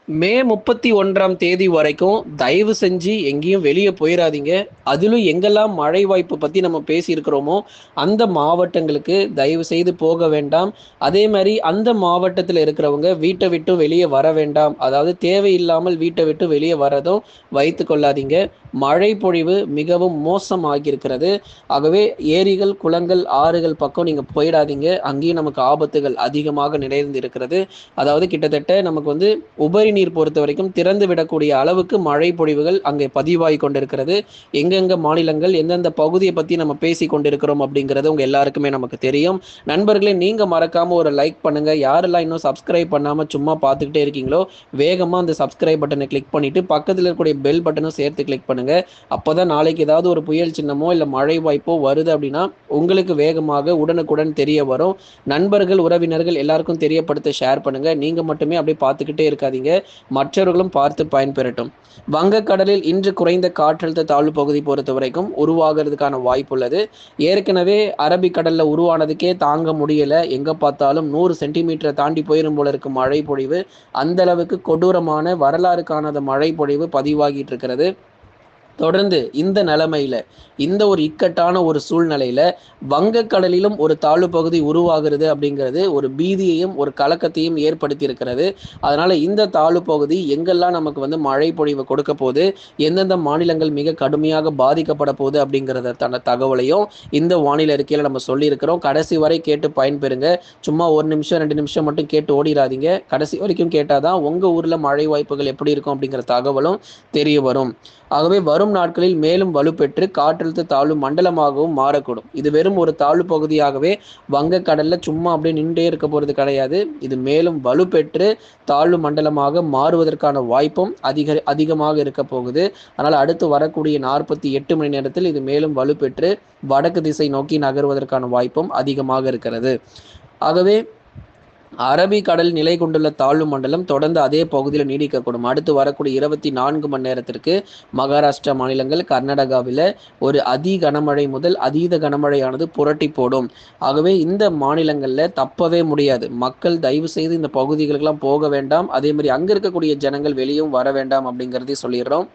மே 31ஆம் தேதி வரைக்கும் தயவு செஞ்சு எங்கேயும் வெளியே போயிடாதீங்க. அதிலும் எங்கெல்லாம் மழை வாய்ப்பு பற்றி நம்ம பேசியிருக்கிறோமோ அந்த மாவட்டங்களுக்கு தயவு செய்து போக வேண்டாம். அதே மாதிரி அந்த மாவட்டத்தில் இருக்கிறவங்க வீட்டை விட்டு வெளியே வர வேண்டாம். அதாவது தேவையில்லாமல் வீட்டை விட்டு வெளியே வரதும் வைத்து கொள்ளாதீங்க. மழை பொழிவு மிகவும் மோசமாகியிருக்கிறது. ஆகவே ஏரிகள், குளங்கள், ஆறுகள் பக்கம் நீங்கள் போயிடாதீங்க. அங்கேயும் நமக்கு ஆபத்துகள் அதிகமாக நிறைந்து இருக்கிறது. அதாவது கிட்டத்தட்ட நமக்கு வந்து உபரி நீர் பொறுத்த வரைக்கும் திறந்து விடக்கூடிய அளவுக்கு மழை பொழிவுகள் அங்கே பதிவாகி கொண்டிருக்கிறது. எங்கெங்க மாநிலங்கள் எந்தெந்த பகுதியை பற்றி நம்ம பேசி கொண்டிருக்கிறோம் அப்படிங்கிறது உங்கள் எல்லாருக்குமே நமக்கு தெரியும். நண்பர்களே, நீங்கள் மறக்காமல் ஒரு லைக் பண்ணுங்கள். யாரெல்லாம் இன்னும் சப்ஸ்கிரைப் பண்ணாமல் சும்மா பார்த்துக்கிட்டே இருக்கீங்களோ வேகமாக அந்த சப்ஸ்கிரைப் பட்டனை கிளிக் பண்ணிவிட்டு பக்கத்தில் இருக்கக்கூடிய பெல் பட்டனும் சேர்த்து கிளிக் பண்ணுங்கள். அப்போ தான் நாளைக்கு ஏதாவது ஒரு புயல் சின்னமோ இல்லை மழை வாய்ப்போ வருது அப்படின்னா உங்களுக்கு வேகமாக உடனுக்குடன் தெரிய வரும். நண்பர்கள், உறவினர்கள் எல்லாருக்கும் தெரியப்படுத்த ஷேர் பண்ணுங்கள். நீங்கள் மட்டுமே அப்படியே பார்த்துக்கிட்டே இருக்காதீங்க, மற்றவர்களும் பார்த்து பயன்பெறட்டும். வங்கக்கடலில் இன்று குறைந்த காற்றழுத்த தாழ்வு பகுதி பொறுத்த வரைக்கும் உருவாகிறதுக்கான வாய்ப்பு உள்ளது. ஏற்கனவே அரபிக்கடல்ல உருவானதுக்கே தாங்க முடியல, எங்க பார்த்தாலும் 100 சென்டிமீட்டரை தாண்டி போயிரும் போல இருக்கு மழை பொழிவு. அந்த அளவுக்கு கொடூரமான வரலாறு காணாத மழை பொழிவு பதிவாகிட்டு இருக்கிறது. தொடர்ந்து இந்த நிலைமையில, இந்த ஒரு இக்கட்டான ஒரு சூழ்நிலையில வங்கக்கடலிலும் ஒரு தாழ்வு பகுதி உருவாகிறது அப்படிங்கிறது ஒரு பீதியையும் ஒரு கலக்கத்தையும் ஏற்படுத்தி இருக்கிறது. அதனால இந்த தாழ்வு பகுதி எங்கெல்லாம் நமக்கு வந்து மழை பொழிவு கொடுக்க போகுது, எந்தெந்த மாநிலங்கள் மிக கடுமையாக பாதிக்கப்பட போகுது அப்படிங்கிறதான தகவலையும் இந்த வானிலை அறிக்கையில நம்ம சொல்லியிருக்கிறோம். கடைசி வரை கேட்டு பயன்பெறுங்க. சும்மா 1 நிமிஷம் 2 நிமிஷம் மட்டும் கேட்டு ஓடிடாதீங்க. கடைசி வரைக்கும் கேட்டாதான் உங்க ஊர்ல மழை வாய்ப்புகள் எப்படி இருக்கும் அப்படிங்கிற தகவலும் தெரிய வரும். ஆகவே வரும் நாட்களில் மேலும் வலுப்பெற்று காற்றழுத்த தாழ்வு மண்டலமாகவும் மாறக்கூடும். இது வெறும் ஒரு தாழ்வு பகுதியாகவே வங்கக்கடல்ல சும்மா அப்படியே நின்றே இருக்க போறது கிடையாது. இது மேலும் வலுப்பெற்று தாழ்வு மண்டலமாக மாறுவதற்கான வாய்ப்பும் அதிகமாக இருக்க போகுது. அதனால் அடுத்து வரக்கூடிய 48 மணி நேரத்தில் இது மேலும் வலுப்பெற்று வடக்கு திசை நோக்கி நகர்வதற்கான வாய்ப்பும் அதிகமாக இருக்கிறது. ஆகவே அரபிக்கடல் நிலை கொண்டுள்ள தாழ்வு மண்டலம் தொடர்ந்து அதே பகுதியில் நீடிக்கக்கூடும். அடுத்து வரக்கூடிய 24 மணி நேரத்திற்கு மகாராஷ்டிரா மாநிலங்கள், கர்நாடகாவில் ஒரு அதி கனமழை முதல் அதீத கனமழையானது புரட்டி போடும். ஆகவே இந்த மாநிலங்களில் தப்பவே முடியாது. மக்கள் தயவு செய்து இந்த பகுதிகளுக்கெல்லாம் போக வேண்டாம். அதே மாதிரி அங்கே இருக்கக்கூடிய ஜனங்கள் வெளியும் வர வேண்டாம் அப்படிங்கிறதையும் சொல்லிடுறோம்.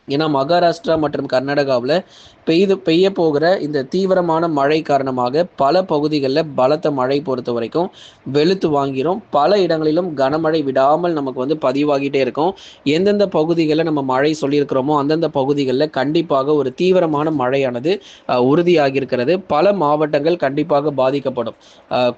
ஏன்னா மகாராஷ்டிரா மற்றும் கர்நாடகாவில் பெய்ய போகிற இந்த தீவிரமான மழை காரணமாக பல பகுதிகளில் பலத்த மழை பொறுத்த வரைக்கும் வெளுத்து வாங்கிரும். பல இடங்களிலும் கனமழை விடாமல் நமக்கு வந்து பதிவாகிட்டே இருக்கும். எந்தெந்த பகுதிகளில் நம்ம மழை சொல்லியிருக்கிறோமோ அந்தந்த பகுதிகளில் கண்டிப்பாக ஒரு தீவிரமான மழையானது உறுதியாகியிருக்கிறது. பல மாவட்டங்கள் கண்டிப்பாக பாதிக்கப்படும்.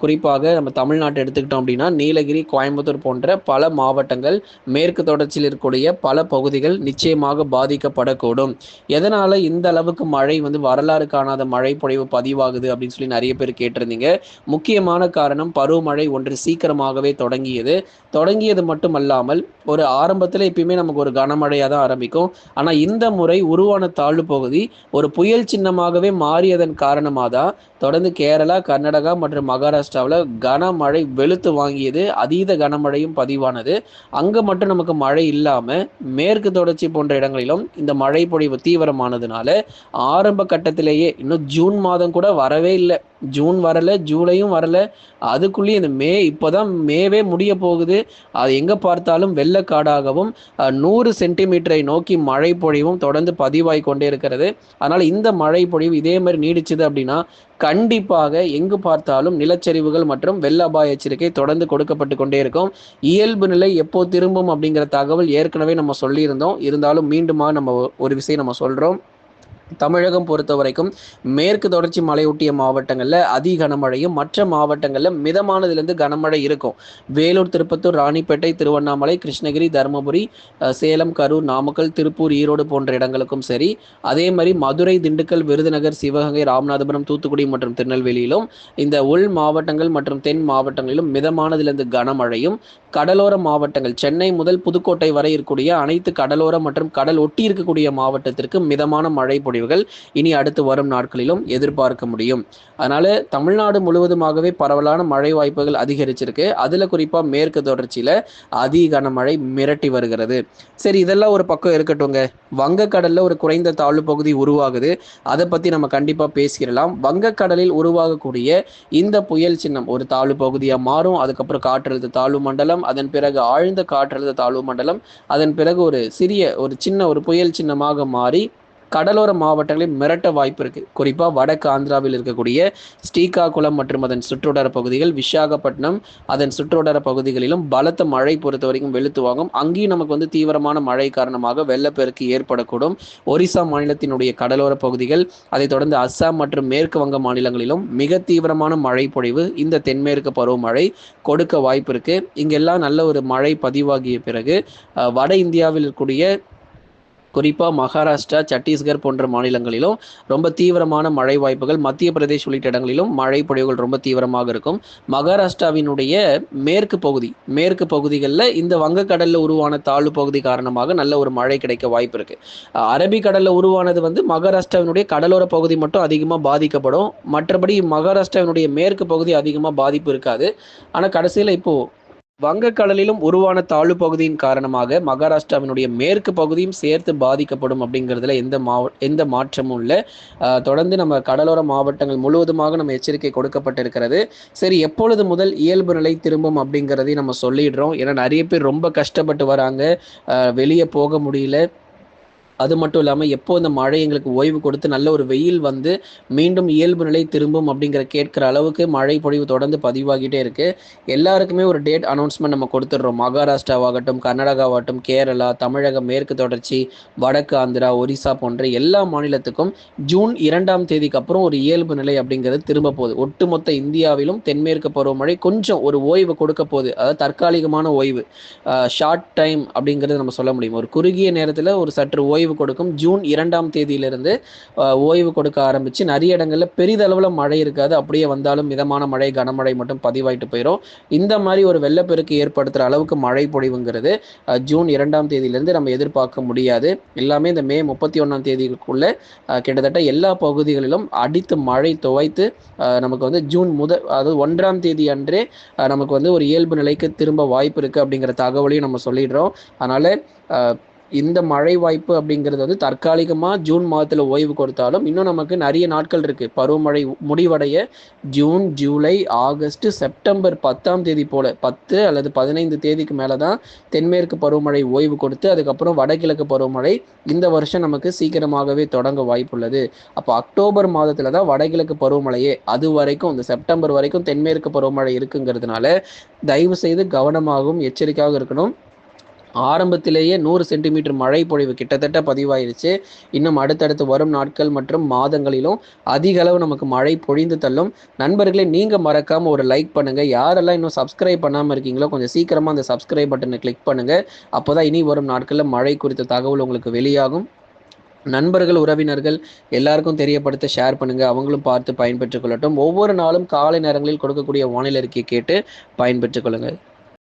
குறிப்பாக நம்ம தமிழ்நாட்டை எடுத்துக்கிட்டோம் அப்படின்னா நீலகிரி, கோயம்புத்தூர் போன்ற பல மாவட்டங்கள், மேற்கு தொடர்ச்சியில் இருக்கக்கூடிய பல பகுதிகள் நிச்சயமாக பாதிக்கப்படக்கூடும். எதனால இந்த அளவுக்கு மழை வந்து வரலாறு காணாத மழை பொழிவு பதிவாகுது அப்படின்னு சொல்லி நிறைய பேர் கேட்டிருந்தீங்க. முக்கியமான காரணம் பருவமழை ஒன்று சீக்கிரமாகவே தொடங்கியது மட்டுமல்லாமல் ஒரு ஆரம்பத்தில் எப்பயுமே நமக்கு ஒரு கனமழையாக தான் ஆரம்பிக்கும். ஆனால் இந்த முறை உருவான தாழ்வு பகுதி ஒரு புயல் சின்னமாகவே மாறியதன் காரணமாக தான் தொடர்ந்து கேரளா, கர்நாடகா மற்றும் மகாராஷ்டிராவில் கனமழை வெளுத்து வாங்கியது. அதீத கனமழையும் பதிவானது. அங்கே மட்டும் நமக்கு மழை இல்லாமல் மேற்கு தொடர்ச்சி போன்ற இடங்களிலும் இந்த மழை பொழிவு தீவிரமானதுனால ஆரம்ப கட்டத்திலேயே இன்னும் ஜூன் மாதம் கூட வரவே இல்லை. ஜூன் வரல, ஜூலையும் வரல, அதுக்குள்ளேயே இந்த இப்போதான் மேவே முடிய போகுது. அது எங்கே பார்த்தாலும் வெள்ளக்காடாகவும் 100 சென்டிமீட்டரை நோக்கி மழை பொழிவும் தொடர்ந்து பதிவாய் கொண்டே இருக்கிறது. அதனால் இந்த மழை பொழிவு இதே மாதிரி நீடிச்சுது அப்படின்னா கண்டிப்பாக எங்கு பார்த்தாலும் நிலச்சரிவுகள் மற்றும் வெள்ள அபாய எச்சரிக்கை தொடர்ந்து கொடுக்கப்பட்டு கொண்டே இருக்கும். இயல்பு நிலை எப்போ திரும்பும் அப்படிங்கிற தகவல் ஏற்கனவே நம்ம சொல்லியிருந்தோம். இருந்தாலும் மீண்டுமா நம்ம ஒரு விஷயம் நம்ம சொல்கிறோம். தமிழகம் பொறுத்த வரைக்கும் மேற்கு தொடர்ச்சி மலையொட்டிய மாவட்டங்களில் அதி கனமழையும் மற்ற மாவட்டங்களில் மிதமானதிலிருந்து கனமழை இருக்கும். வேலூர், திருப்பத்தூர், ராணிப்பேட்டை, திருவண்ணாமலை, கிருஷ்ணகிரி, தருமபுரி, சேலம், கரூர், நாமக்கல், திருப்பூர், ஈரோடு போன்ற இடங்களுக்கும் சரி, அதே மாதிரி மதுரை, திண்டுக்கல், விருதுநகர், சிவகங்கை, ராமநாதபுரம், தூத்துக்குடி மற்றும் திருநெல்வேலியிலும் இந்த உள் மாவட்டங்கள் மற்றும் தென் மாவட்டங்களிலும் மிதமானதிலிருந்து கனமழையும், கடலோர மாவட்டங்கள் சென்னை முதல் புதுக்கோட்டை வரை இருக்கக்கூடிய அனைத்து கடலோர மற்றும் கடல் ஒட்டி இருக்கக்கூடிய மாவட்டத்திற்கு மிதமான மழை பொழிவு பொழிவுகள் இனி அடுத்து வரும் நாட்களிலும் எதிர்பார்க்க முடியும். அதனால தமிழ்நாடு முழுவதுமாகவே பரவலான மழை வாய்ப்புகள் அதிகரிச்சிருக்கு. அதுல குறிப்பா மேற்கு தொடர்ச்சியில அதி கனமழை மிரட்டி வருகிறது. சரி, இதெல்லாம் ஒரு பக்கம் இருக்கட்டும்ங்க. வங்கக்கடல்ல ஒரு குறைந்த தாழ்வு பகுதி உருவாகுது. அதை பத்தி நம்ம கண்டிப்பா பேசிடலாம். வங்கக்கடலில் உருவாகக்கூடிய இந்த புயல் சின்னம் ஒரு தாழ்வு பகுதியா மாறும். அதுக்கப்புறம் காற்றழுத்த தாழ்வு மண்டலம், அதன் பிறகு ஆழ்ந்த காற்றழுத்த தாழ்வு மண்டலம், அதன் பிறகு ஒரு சின்ன ஒரு புயல் சின்னமாக மாறி கடலோர மாவட்டங்களில் மிரட்ட வாய்ப்பு இருக்கு. குறிப்பா வடக்கு ஆந்திராவில் இருக்கக்கூடிய ஸ்ரீகாகுளம் மற்றும் அதன் சுற்றுவட்டார பகுதிகள், விசாகப்பட்டினம் அதன் சுற்றுவட்டார பகுதிகளிலும் பலத்த மழை பொறுத்த வரைக்கும் வெளுத்து வாங்கும். அங்கேயும் நமக்கு தீவிரமான மழை காரணமாக வெள்ளப்பெருக்கு ஏற்படக்கூடும். ஒரிசா மாநிலத்தினுடைய கடலோர பகுதிகள், அதைத் தொடர்ந்து அஸ்ஸாம் மற்றும் மேற்கு வங்க மாநிலங்களிலும் மிக தீவிரமான மழை பொழிவு இந்த தென்மேற்கு பருவமழை கொடுக்க வாய்ப்பு இருக்கு. இங்கெல்லாம் நல்ல ஒரு மழை பதிவாகிய பிறகு வட இந்தியாவில் இருக்கக்கூடிய குறிப்பாக மகாராஷ்டிரா, சத்தீஸ்கர் போன்ற மாநிலங்களிலும் ரொம்ப தீவிரமான மழை வாய்ப்புகள், மத்திய பிரதேஷ் உள்ளிட்ட இடங்களிலும் மழை பொழிவுகள் ரொம்ப தீவிரமாக இருக்கும். மகாராஷ்டிராவினுடைய மேற்கு பகுதிகளில் இந்த வங்கக்கடலில் உருவான தாழ்வு பகுதி காரணமாக நல்ல ஒரு மழை கிடைக்க வாய்ப்பு இருக்கு. அரபிக்கடலில் உருவானது மகாராஷ்டிராவினுடைய கடலோர பகுதி மட்டும் அதிகமாக பாதிக்கப்படும். மற்றபடி மகாராஷ்டிராவினுடைய மேற்கு பகுதி அதிகமாக பாதிப்பு இருக்காது. ஆனால் கடைசியில் இப்போ வங்கக்கடலிலும் உருவான தாழ்வு பகுதியின் காரணமாக மகாராஷ்டிராவினுடைய மேற்கு பகுதியும் சேர்த்து பாதிக்கப்படும் அப்படிங்கிறதுல எந்த மாற்றமும் இல்லை. தொடர்ந்து நம்ம கடலோர மாவட்டங்கள் முழுவதுமாக நம்ம எச்சரிக்கை கொடுக்கப்பட்டிருக்கிறது. சரி, எப்பொழுது முதல் இயல்பு நிலை திரும்பும் அப்படிங்கிறதையும் நம்ம சொல்லிடுறோம். ஏன்னா நிறைய பேர் ரொம்ப கஷ்டப்பட்டு வராங்க, வெளியே போக முடியல. அது மட்டும் இல்லாமல் எப்போ இந்த மழை எங்களுக்கு ஓய்வு கொடுத்து நல்ல ஒரு வெயில் வந்து மீண்டும் இயல்பு நிலை திரும்பும் கேட்குற அளவுக்கு மழை பொழிவு தொடர்ந்து பதிவாகிட்டே இருக்கு. எல்லாருக்குமே ஒரு டேட் அனௌன்ஸ்மெண்ட் நம்ம கொடுத்துட்றோம். மகாராஷ்டிராவாகட்டும், கர்நாடகாவாகட்டும், கேரளா, தமிழகம், மேற்கு தொடர்ச்சி, வடக்கு ஆந்திரா, ஒரிசா போன்ற எல்லா மாநிலத்துக்கும் ஜூன் 2ஆம் தேதிக்கு அப்புறம் ஒரு இயல்பு நிலை அப்படிங்கிறது திரும்ப போகுது. ஒட்டுமொத்த இந்தியாவிலும் தென்மேற்கு பருவமழை கொஞ்சம் ஒரு ஓய்வு கொடுக்க போகுது. அதாவது தற்காலிகமான ஓய்வு, ஷார்ட் டைம் அப்படிங்கிறது நம்ம சொல்ல முடியும். ஒரு குறுகிய நேரத்தில் ஒரு சற்று ஓய்வு கொடுக்கும். ஜூன் 2ஆம் தேதியிலிருந்து ஓய்வு கொடுக்க ஆரம்பிச்சு நிறைய இடங்கள்ல பெரிதளவுல மழை இருக்காது. அப்படியே வந்தாலும் மிதமான மழை, கனமழை மட்டும் பதிவாயிட்டு போயிடும். இந்த மாதிரி ஒரு வெள்ளப்பெருக்கு ஏற்படுத்துற அளவுக்கு மழை பொழிவுங்கிறது ஜூன் 2ஆம் தேதியிலிருந்து நம்ம எதிர்பார்க்க முடியாது. எல்லாமே இந்த மே 31ஆம் தேதிக்குள்ள கிட்டத்தட்ட எல்லா பகுதிகளிலும் அடித்து மழை துவைத்து நமக்கு ஜூன் அதாவது 1ஆம் தேதி அன்றே நமக்கு ஒரு இயல்பு நிலைக்கு திரும்ப வாய்ப்பு இருக்கு அப்படிங்கிற தகவலையும் நம்ம சொல்லிடுறோம். அதனால இந்த மழை வாய்ப்பு அப்படிங்கிறது தற்காலிகமாக ஜூன் மாதத்தில் ஓய்வு கொடுத்தாலும் இன்னும் நமக்கு நிறைய நாட்கள் இருக்குது. பருவமழை முடிவடைய ஜூன், ஜூலை, ஆகஸ்ட், செப்டம்பர் 10ஆம் தேதி போல் 10 அல்லது 15 தேதிக்கு மேலே தான் தென்மேற்கு பருவமழை ஓய்வு கொடுத்து அதுக்கப்புறம் வடகிழக்கு பருவமழை இந்த வருஷம் நமக்கு சீக்கிரமாகவே தொடங்க வாய்ப்புள்ளது. அப்போ அக்டோபர் மாதத்தில் தான் வடகிழக்கு பருவமழையே. அது வரைக்கும் இந்த செப்டம்பர் வரைக்கும் தென்மேற்கு பருவமழை இருக்குங்கிறதுனால தயவு செய்து கவனமாகவும் எச்சரிக்கையாக இருக்கணும். ஆரம்பத்திலேயே 100 சென்டிமீட்டர் மழை பொழிவு கிட்டத்தட்ட பதிவாயிருச்சு. இன்னும் அடுத்தடுத்து வரும் நாட்கள் மற்றும் மாதங்களிலும் அதிக அளவு நமக்கு மழை பொழிந்து தள்ளும். நண்பர்களே, நீங்க மறக்காம ஒரு லைக் பண்ணுங்க. யாரெல்லாம் இன்னும் சப்ஸ்கிரைப் பண்ணாம இருக்கீங்களோ கொஞ்சம் சீக்கிரமா அந்த சப்ஸ்கிரைப் பட்டனை கிளிக் பண்ணுங்க. அப்போதான் இனி வரும் நாட்களில் மழை குறித்த தகவல் உங்களுக்கு வெளியாகும். நண்பர்கள், உறவினர்கள் எல்லாருக்கும் தெரியப்படுத்த ஷேர் பண்ணுங்க. அவங்களும் பார்த்து பயன்பெற்றுக் கொள்ளட்டும். ஒவ்வொரு நாளும் காலை நேரங்களில் கொடுக்கக்கூடிய வானிலை அறிக்கையை கேட்டு பயன்பெற்றுக் கொள்ளுங்கள்.